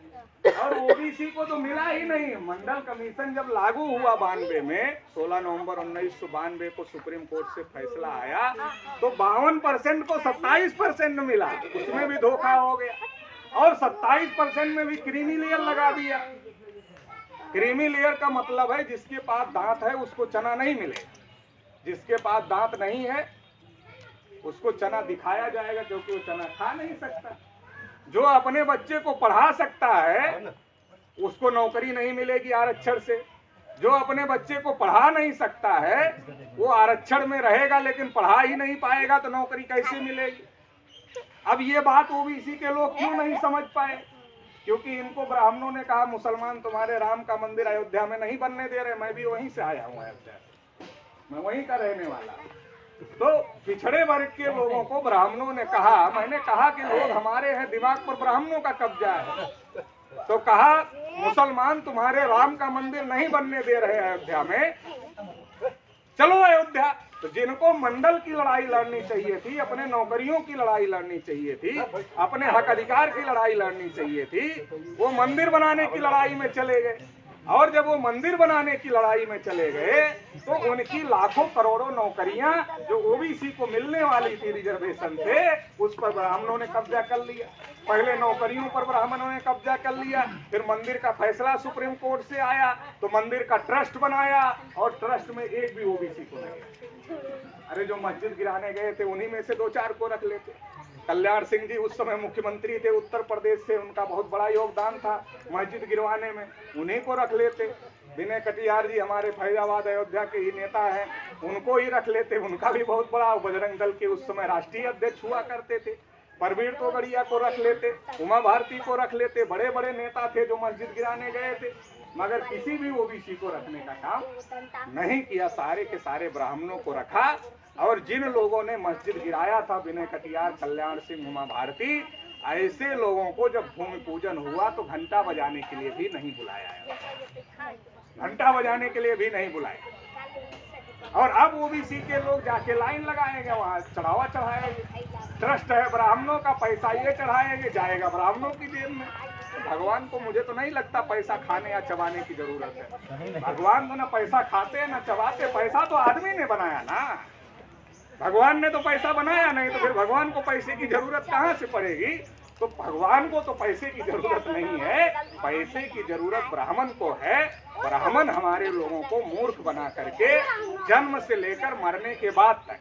और ओबीसी को तो मिला ही नहीं। मंडल कमीशन जब लागू हुआ 92 में, 16 नवंबर 1992 को सुप्रीम कोर्ट से फैसला आया, तो 52% को 27% मिला, उसमें भी धोखा हो गया। और 27% में भी क्रीमी लेयर लगा दिया। क्रीमी लेयर का मतलब है जिसके पास दांत है उसको चना नहीं मिलेगा, जिसके पास दांत नहीं है उसको चना दिखाया जाएगा, क्योंकि वो चना खा नहीं सकता। जो अपने बच्चे को पढ़ा सकता है उसको नौकरी नहीं मिलेगी आरक्षण से। जो अपने बच्चे को पढ़ा नहीं सकता है वो आरक्षण में रहेगा, लेकिन पढ़ा ही नहीं पाएगा, तो नौकरी कैसे मिलेगी? अब ये बात ओबीसी के लोग क्यों नहीं समझ पाए? क्योंकि इनको ब्राह्मणों ने कहा मुसलमान तुम्हारे राम का मंदिर अयोध्या में नहीं बनने दे रहे। मैं भी वहीं से आया हूँ, अयोध्या, मैं वहीं का रहने वाला। तो पिछड़े वर्ग के लोगों को ब्राह्मणों ने कहा, मैंने कहा कि लोग हमारे हैं, दिमाग पर ब्राह्मणों का कब्जा है, तो कहा मुसलमान तुम्हारे राम का मंदिर नहीं बनने दे रहे अयोध्या में, चलो अयोध्या। तो जिनको मंडल की लड़ाई लड़नी चाहिए थी, अपने नौकरियों की लड़ाई लड़नी चाहिए थी, अपने हक अधिकार की लड़ाई लड़नी चाहिए थी, वो मंदिर बनाने की लड़ाई में चले गए। और जब वो मंदिर बनाने की लड़ाई में चले गए तो उनकी लाखों करोड़ों नौकरियां जो ओबीसी को मिलने वाली थी रिजर्वेशन से, उस पर ब्राह्मणों ने कब्जा कर लिया। पहले नौकरियों पर ब्राह्मणों ने कब्जा कर लिया, फिर मंदिर का फैसला सुप्रीम कोर्ट से आया तो मंदिर का ट्रस्ट बनाया, और ट्रस्ट में एक भी ओबीसी को नहीं। अरे जो मस्जिद गिराने गए थे उन्हीं में से 2-4 को रख लेते। कल्याण सिंह जी उस समय मुख्यमंत्री थे उत्तर प्रदेश से, उनका बहुत बड़ा योगदान था मस्जिद गिरवाने में, उन्हीं को रख लेते। विनय कटियार जी हमारे फैजाबाद अयोध्या के ही नेता हैं, उनको ही रख लेते, उनका भी बहुत बड़ा, बजरंग दल के उस समय राष्ट्रीय अध्यक्ष हुआ करते थे। परवीर तोगड़िया को रख लेते, उमा भारती को रख लेते, बड़े बड़े नेता थे जो मस्जिद गिराने गए थे, मगर किसी भी ओबीसी को रखने का काम नहीं किया। सारे के सारे ब्राह्मणों को रखा, और जिन लोगों ने मस्जिद गिराया था, विनय कटियार, कल्याण सिंह, उमा भारती, ऐसे लोगों को जब भूमि पूजन हुआ तो घंटा बजाने के लिए भी नहीं बुलाया, घंटा बजाने के लिए भी नहीं बुलाया। और अब ओबीसी के लोग जाके लाइन लगाएंगे, वहां चढ़ावा चढ़ाएंगे, ट्रस्ट है ब्राह्मणों का, पैसा ये चढ़ाएंगे, जाएगा ब्राह्मणों की जेब में। भगवान को मुझे तो नहीं लगता पैसा खाने या चबाने की जरूरत है। भगवान तो ना पैसा खाते हैं ना चबाते, पैसा तो आदमी ने बनाया ना, भगवान ने तो पैसा बनाया नहीं, तो फिर भगवान को पैसे की जरूरत कहाँ से पड़ेगी? तो भगवान को तो पैसे की जरूरत नहीं है, पैसे की जरूरत ब्राह्मण को है। ब्राह्मण हमारे लोगों को मूर्ख बना करके जन्म से लेकर मरने के बाद तक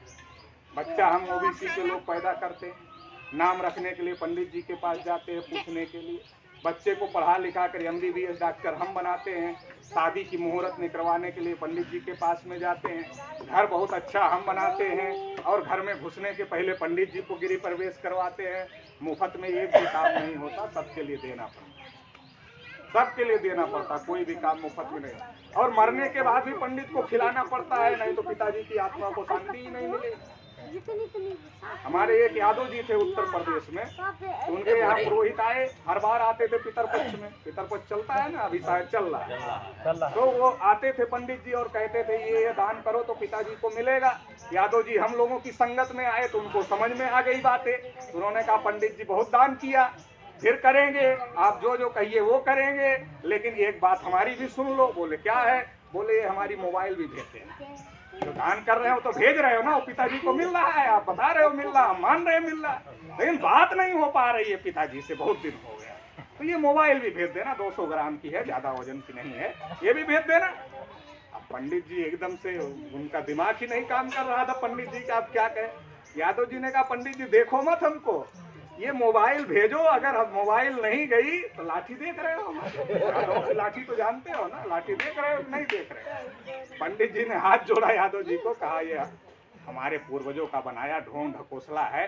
बच्चा हम ओबीसी के लोग पैदा करते हैं, नाम रखने के लिए पंडित जी के पास जाते हैं पूछने के लिए, बच्चे को पढ़ा लिखा कर MBBS डॉक्टर हम बनाते हैं, शादी की मुहूर्त निकलवाने के लिए पंडित जी के पास में जाते हैं, घर बहुत अच्छा हम बनाते हैं और घर में घुसने के पहले पंडित जी को गृह प्रवेश करवाते हैं। मुफ्त में एक भी काम नहीं होता, सबके लिए देना पड़ता, सबके लिए देना पड़ता, कोई भी काम मुफ्त में नहीं। और मरने के बाद भी पंडित को खिलाना पड़ता है, नहीं तो पिताजी की आत्मा को शांति ही नहीं मिलेगी। हमारे एक यादव जी थे उत्तर प्रदेश में, तो उनके यहाँ पुरोहित आए, हर बार आते थे पितरपक्ष में, पितरपक्ष चलता है ना, अभी शायद चल रहा है, तो वो आते थे पंडित जी और कहते थे ये दान करो तो पिताजी को मिलेगा। यादव जी हम लोगों की संगत में आए तो उनको समझ में आ गई बातें, उन्होंने कहा पंडित जी बहुत दान किया, फिर करेंगे, आप जो जो कहिए वो करेंगे, लेकिन एक बात हमारी भी सुन लो। बोले क्या है? बोले ये हमारी मोबाइल भी भेजते हैं, जो दान कर रहे हो तो भेज रहे हो ना, वो पिताजी को मिल रहा है, आप बता रहे हो मिल रहा, हम मान रहे हैं मिल रहा, लेकिन बात नहीं हो पा रही है पिताजी से, बहुत दिन हो गया, तो ये मोबाइल भी भेज देना, 200 ग्राम की है, ज्यादा वजन की नहीं है, ये भी भेज देना। अब पंडित जी एकदम से उनका दिमाग ही नहीं काम कर रहा था पंडित जी का, आप क्या कहें। यादव जी ने कहा पंडित जी देखो मत हमको, ये मोबाइल भेजो, अगर मोबाइल नहीं गई तो लाठी देख रहे हो, यादव की लाठी तो जानते हो ना, लाठी देख रहे हो नहीं देख रहे। पंडित जी ने हाथ जोड़ा यादव जी को, कहा ये हमारे पूर्वजों का बनाया ढोंग ढकोसला है,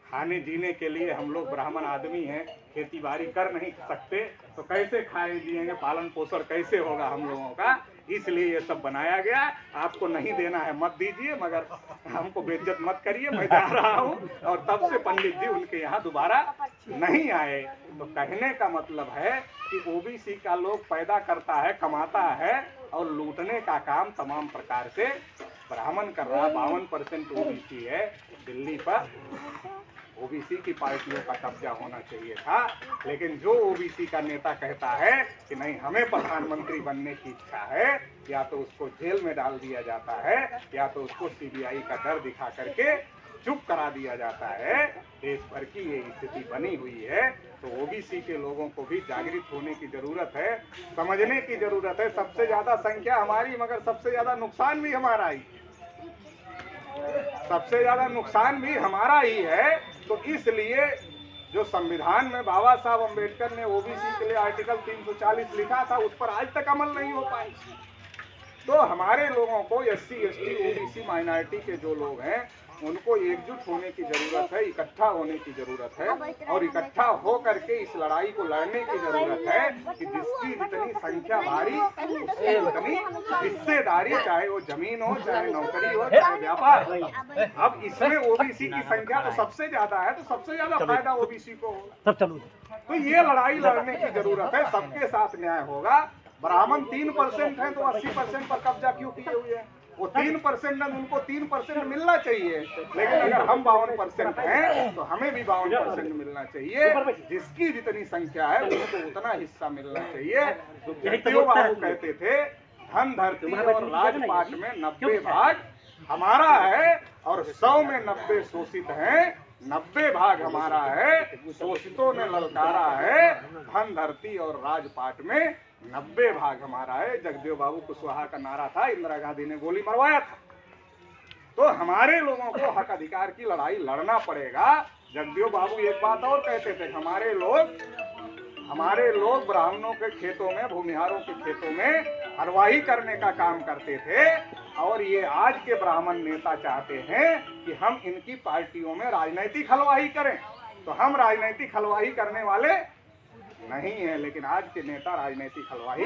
खाने जीने के लिए हम लोग ब्राह्मण आदमी हैं, खेती बाड़ी कर नहीं सकते, तो कैसे खाए जिएंगे, पालन पोषण कैसे होगा हम लोगों का, इसलिए ये सब बनाया गया। आपको नहीं देना है मत दीजिए, मगर हमको बेइज्जत मत करिए, मैं जा रहा हूँ। और तब से पंडित जी उनके यहाँ दोबारा नहीं आए। तो कहने का मतलब है कि ओबीसी का लोग पैदा करता है, कमाता है और लूटने का काम तमाम प्रकार से ब्राह्मण कर रहा है। 52% ओबीसी है दिल्ली पर, ओबीसी की पार्टियों का कब्जा होना चाहिए था, लेकिन जो ओबीसी का नेता कहता है कि नहीं हमें प्रधानमंत्री बनने की इच्छा है, या तो उसको जेल में डाल दिया जाता है या तो उसको CBI का डर दिखा करके चुप करा दिया जाता है। देश भर की ये स्थिति बनी हुई है, तो ओबीसी के लोगों को भी जागृत होने की जरूरत है, समझने की जरूरत है। सबसे ज्यादा संख्या हमारी, मगर सबसे ज्यादा नुकसान भी हमारा ही, सबसे ज्यादा नुकसान भी हमारा ही है। तो इसलिए जो संविधान में बाबा साहब अम्बेडकर ने ओबीसी के लिए आर्टिकल 340 लिखा था, उस पर आज तक अमल नहीं हो पाई। तो हमारे लोगों को SC ST ओबीसी माइनॉरिटी के जो लोग हैं उनको एकजुट होने की जरूरत है, इकट्ठा होने की जरूरत है, और इकट्ठा हो करके इस लड़ाई को लड़ने की जरूरत है कि जिसकी जितनी संख्या भारी उसकी उतनी हिस्सेदारी, चाहे वो जमीन हो, चाहे नौकरी हो, चाहे व्यापार। अब इसमें ओबीसी की संख्या तो सबसे ज्यादा है, तो सबसे ज्यादा फायदा ओबीसी को होगा। तो ये लड़ाई लड़ने की जरूरत है, सबके साथ न्याय होगा। ब्राह्मण 3% है तो 80% पर कब्जा क्यों किए हुए हैं? वो 3% है, उनको 3% मिलना चाहिए, लेकिन अगर हम 52% हैं तो हमें भी 52% मिलना चाहिए। जिसकी जितनी संख्या है उसको उतना हिस्सा मिलना चाहिए। तो जगदेव बाबू कहते थे धन धरती और राजपाट में 90 भाग हमारा है और 100 में 90 शोषित हैं, 90 भाग हमारा है, शोषितों ने ललकारा है। धन धरती और राजपाट में 90 भाग हमारा है। जगदेव बाबू कुशवाहा का नारा था, इंदिरा गांधी ने गोली मरवाया था। तो हमारे लोगों को हक अधिकार की लड़ाई लड़ना पड़ेगा। जगदेव बाबू एक बात और कहते थे, हमारे लोग ब्राह्मणों के खेतों में, भूमिहारों के खेतों में हरवाही करने का काम करते थे, और ये आज के ब्राह्मण नेता चाहते हैं कि हम इनकी पार्टियों में राजनीतिक हलवाही करें। तो हम राजनीतिक हलवाही करने वाले नहीं है, लेकिन आज के नेता राजनीतिक हलवाही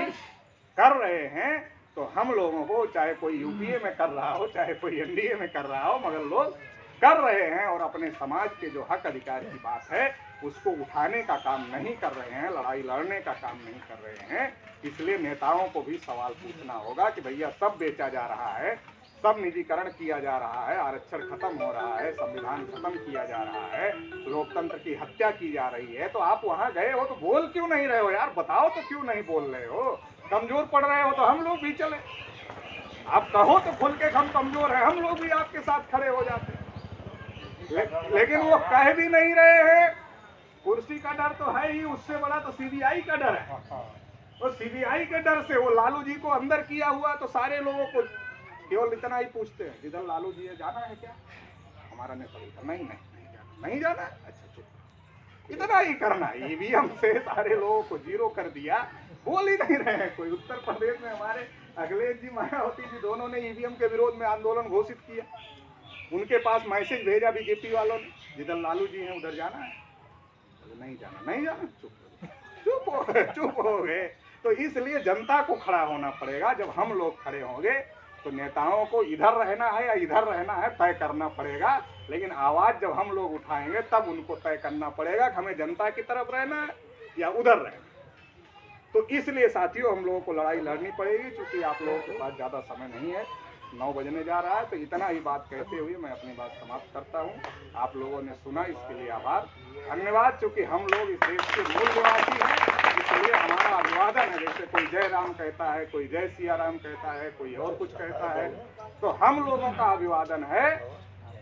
कर रहे हैं। तो हम लोगों को, चाहे कोई यूपीए में कर रहा हो, चाहे कोई एनडीए में कर रहा हो, मगर लोग कर रहे हैं और अपने समाज के जो हक अधिकार की बात है उसको उठाने का काम नहीं कर रहे हैं, लड़ाई लड़ने का काम नहीं कर रहे हैं। इसलिए नेताओं को भी सवाल पूछना होगा कि भैया सब बेचा जा रहा है, सब निजीकरण किया जा रहा है, आरक्षण खत्म हो रहा है, संविधान खत्म किया जा रहा है, लोकतंत्र की हत्या की जा रही है, तो आप वहां गए हो तो बोल क्यों नहीं रहे हो यार? बताओ तो क्यों नहीं बोल रहे हो? कमजोर पड़ रहे हो तो हम लोग भी चले, आप कहो तो खुल के हम कमजोर हैं, हम लोग भी आपके साथ खड़े हो जाते। लेकिन वो कह भी नहीं रहे हैं। कुर्सी का डर तो है ही, उससे बड़ा तो CBI का डर है। तो CBI के डर से वो लालू जी को अंदर किया हुआ, तो सारे लोगों को केवल इतना ही पूछते हैं, जिधर लालू जी है जाना है क्या? हमारा नेता बोलता नहीं जाना, अच्छा चुप। इतना ही करना, ईवीएम से सारे लोगों को जीरो कर दिया, बोल ही नहीं रहे हैं कोई। उत्तर प्रदेश में हमारे अखिलेश जी, मायावती जी दोनों ने ईवीएम के विरोध में आंदोलन घोषित किया। उनके पास मैसेज भेजा बीजेपी वालों ने, जिधर लालू जी हैं उधर जाना है, नहीं जाना, चुप हो गए। तो इसलिए जनता को खड़ा होना पड़ेगा। जब हम लोग खड़े होंगे तो नेताओं को इधर रहना है या इधर रहना है तय करना पड़ेगा, लेकिन आवाज जब हम लोग उठाएंगे तब उनको तय करना पड़ेगा कि हमें जनता की तरफ रहना है या उधर रहना। तो इसलिए साथियों हम लोगों को लड़ाई लड़नी पड़ेगी। क्योंकि आप लोगों के पास ज़्यादा समय नहीं है, 9 बजने जा रहा है। तो इतना ही बात कहते हुए मैं अपनी बात समाप्त करता हूँ। आप लोगों ने सुना, इसके लिए आभार, धन्यवाद। क्योंकि हम लोग इस देश के मूल निवासी हैं, इसलिए हमारा अभिवादन है। जैसे कोई जय राम कहता है, कोई जय सिया राम कहता है, कोई और कुछ कहता है, तो हम लोगों का अभिवादन है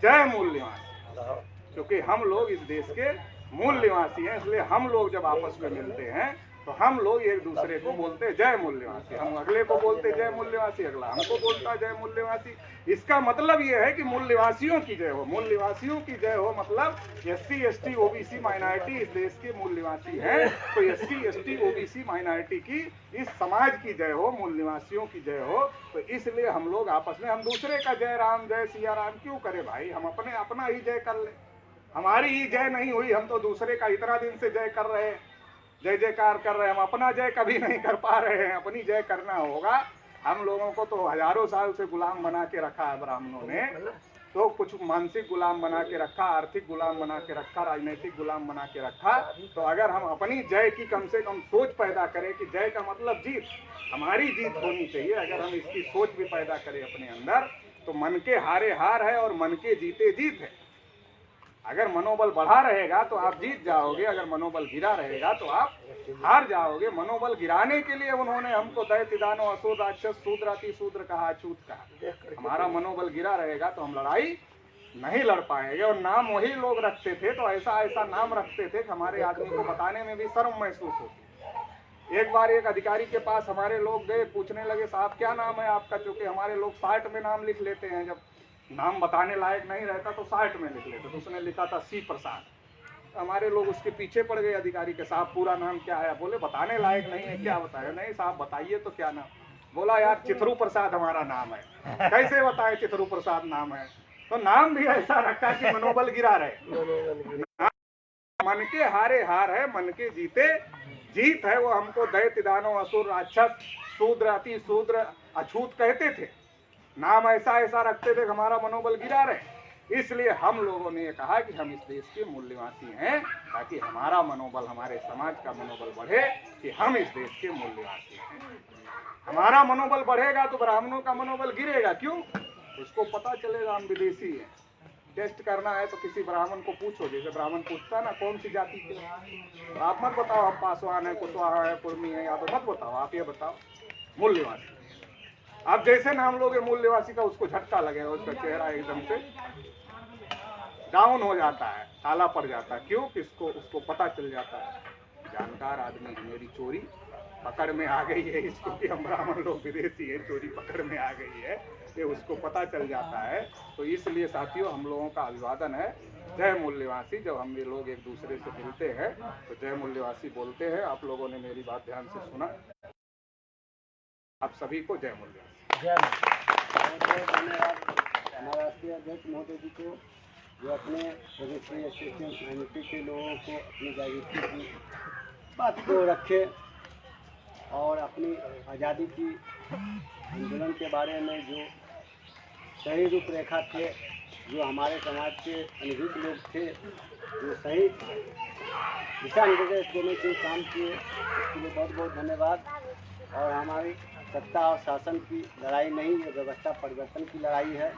जय मूल निवासी। क्योंकि हम लोग इस देश के मूल निवासी हैं, इसलिए हम लोग जब आपस में मिलते हैं तो हम लोग एक दूसरे को बोलते जय मूल निवासी। हम अगले को बोलते जय मूल निवासी, अगला हमको बोलता जय मूल निवासी। इसका मतलब ये है कि मूल निवासियों की जय हो। मूल निवासियों की जय हो मतलब SC ST OBC माइनॉरिटी इस देश के मूल निवासी हैं, तो SC ST OBC माइनॉरिटी की, इस समाज की जय हो, मूल निवासियों की जय हो। तो इसलिए हम लोग आपस में, हम दूसरे का जय राम जय सिया राम क्यों करें भाई? हम अपना ही जय कर ले। हमारी ही जय नहीं हुई, हम तो दूसरे का इतना दिन से जय कर रहे हैं, जय जयकार कर रहे हैं। हम अपना जय कभी नहीं कर पा रहे हैं, अपनी जय करना होगा। हम लोगों को तो हजारों साल से गुलाम बना के रखा है ब्राह्मणों ने, तो कुछ मानसिक गुलाम बना के रखा, आर्थिक गुलाम बना के रखा, राजनीतिक गुलाम बना के रखा। तो अगर हम अपनी जय की कम से कम सोच पैदा करें कि जय का मतलब जीत, हमारी जीत होनी चाहिए, अगर हम इसकी सोच भी पैदा करें अपने अंदर, तो मन के हारे हार है और मन के जीते जीत है। अगर मनोबल बढ़ा रहेगा तो आप जीत जाओगे, अगर मनोबल गिरा रहेगा तो आप हार जाओगे। मनोबल गिराने के लिए उन्होंने हमको दैत्य दानव असुर राक्षस शूद्र अति शूद्र कहा, अछूत कहा। हमारा मनोबल गिरा रहेगा तो हम लड़ाई नहीं लड़ पाएंगे। और नाम वही लोग रखते थे, तो ऐसा नाम रखते थे कि हमारे आदमी को बताने में भी शर्म महसूस होती। एक बार एक अधिकारी के पास हमारे लोग गए, पूछने लगे साहब क्या नाम है आपका? चूंकि हमारे लोग 60 में नाम लिख लेते हैं, जब नाम बताने लायक नहीं रहता तो 60 में लिख लेते। तो उसने लिखा था C प्रसाद। हमारे लोग उसके पीछे पड़ गए अधिकारी के, साहब पूरा नाम क्या है? बोले बताने लायक नहीं है, क्या बताया? नहीं साहब बताइए तो क्या नाम? बोला यार चिथरू प्रसाद हमारा नाम है। कैसे बताए चिथरू प्रसाद नाम है? तो नाम भी ऐसा रखा कि मनोबल गिरा रहे। मन के हारे हार है, मन के जीते जीत है। वो हमको दैत्य दानव असुर राक्षस शूद्र अति शूद्र अछूत कहते थे, नाम ऐसा रखते थे, हमारा मनोबल गिरा रहे। इसलिए हम लोगों ने कहा कि हम इस देश के मूल निवासी हैं, ताकि हमारा मनोबल, हमारे समाज का मनोबल बढ़े कि हम इस देश के मूल निवासी हैं। हमारा मनोबल बढ़ेगा तो ब्राह्मणों का मनोबल गिरेगा। क्यों? उसको पता चलेगा हम विदेशी हैं। टेस्ट करना है तो किसी ब्राह्मण को पूछो, जैसे ब्राह्मण पूछता है ना कौन सी जाति के, तो आप मत बताओ हम पासवान है, कुशवाहा है, कुर्मी है, यादव मत बताओ, आप ये बताओ मूल निवासी। आप जैसे नाम लोगे मूल निवासी का, उसको झटका लगेगा, उसका चेहरा एकदम से डाउन हो जाता है, काला पड़ जाता है। क्यों? किसको? उसको पता चल जाता है जानकार आदमी है, मेरी चोरी पकड़ में आ गई है, इसको कि हम ब्राह्मण लोग विदेशी है, चोरी पकड़ में आ गई है, ये उसको पता चल जाता है। तो इसलिए साथियों हम लोगों का अभिवादन है जय मूल निवासी। जब हम ये लोग एक दूसरे से मिलते हैं तो जय मूल निवासी बोलते हैं। आप लोगों ने मेरी बात ध्यान से सुना, आप सभी को जय मूल निवासी। बहुत बहुत धन्यवाद हमारे राष्ट्रीय अध्यक्ष महोदय जी को, जो अपने प्रदेशीय एसोसिएशन कम्युनिटी के लोगों को अपनी जागृति की बात को रखे और अपनी आज़ादी की आंदोलन के बारे में जो सही रूपरेखा थे, जो हमारे समाज के अनुभवी लोग थे, जो सही दिशा निर्देश देने के काम किए, उसके लिए बहुत बहुत धन्यवाद। और हमारी सत्ता और शासन की लड़ाई नहीं, ये व्यवस्था परिवर्तन की लड़ाई है,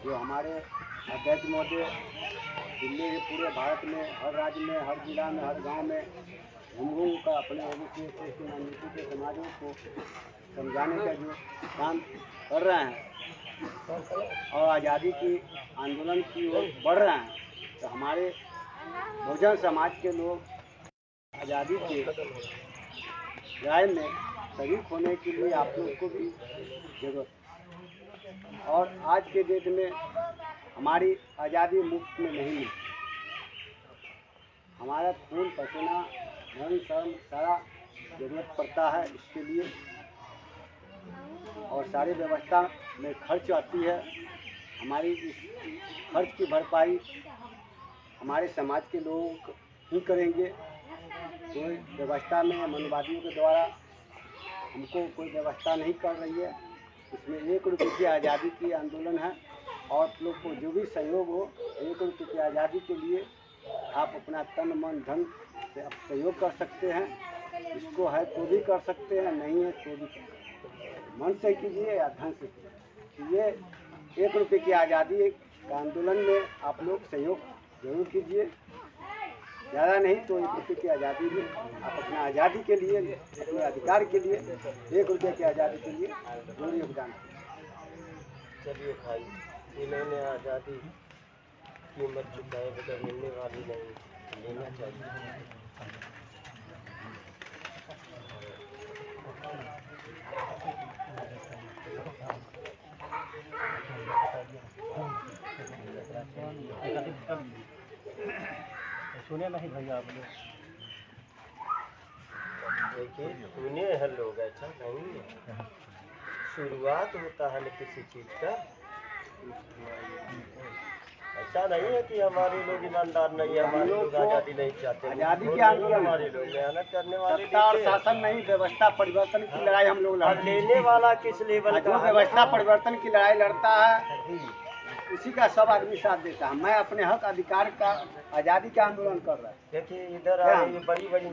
जो हमारे अध्यक्ष महोदय दिल्ली के पूरे भारत में, हर राज्य में, हर जिला में, हर गांव में घूम का अपने नीति के समाजों को समझाने का जो काम कर रहे हैं और आज़ादी की आंदोलन की ओर बढ़ रहे हैं, तो हमारे बहुजन समाज के लोग आज़ादी के लड़ाई में शरीक होने के लिए आप लोग को भी जरूरत है। और आज के डेट में हमारी आज़ादी मुफ्त में नहीं मिलती। हमारा खून पसीना धन श्रम सारा जरूरत पड़ता है इसके लिए, और सारी व्यवस्था में खर्च आती है। हमारी इस खर्च की भरपाई हमारे समाज के लोग ही करेंगे। कोई व्यवस्था में मनवादियों के द्वारा हमको कोई व्यवस्था नहीं कर रही है। इसमें 1 रुपये की आज़ादी की आंदोलन है, और आप लोग को जो भी सहयोग हो 1 रुपये की आज़ादी के लिए आप अपना तन मन धन से आप सहयोग कर सकते हैं। इसको है तो भी कर सकते हैं, नहीं है तो भी मन से कीजिए या धन से कीजिए। ये 1 रुपये की आज़ादी के आंदोलन में आप लोग सहयोग जरूर कीजिए। ज़्यादा नहीं तो 1 रुपये की आज़ादी में आप अपना आज़ादी के लिए, अपने अधिकार के लिए 1 रुपये की आज़ादी के लिए जरूर योगदान कीजिए। चलिए भाई, इन्होंने आज़ादी कीमत चुकाए बगैर मिलने वाली नहीं, लेना चाहिए। सुने नहीं भैया आप लोग? देखिए सुने हैं लोग, ऐसा नहीं है। शुरुआत होता है न किसी चीज का। ऐसा नहीं है कि हमारे लोग ईमानदार नहीं है, हमारे लोग आज़ादी नहीं चाहते। आज़ादी के आंदोलन हमारे लोग मेहनत करने वाले सत्ता और देते हैं। शासन नहीं, व्यवस्था परिवर्तन की लड़ाई हम लोग अब लड़ते हैं। लेने वाला किस लेवल जो का है? व्यवस्था परिवर्तन की लड़ाई लड़ता है उसी का सब आदमी साथ देता है। मैं अपने हक अधिकार का आज़ादी का आंदोलन कर रहा है। देखिए इधर आ रही है बड़ी बड़ी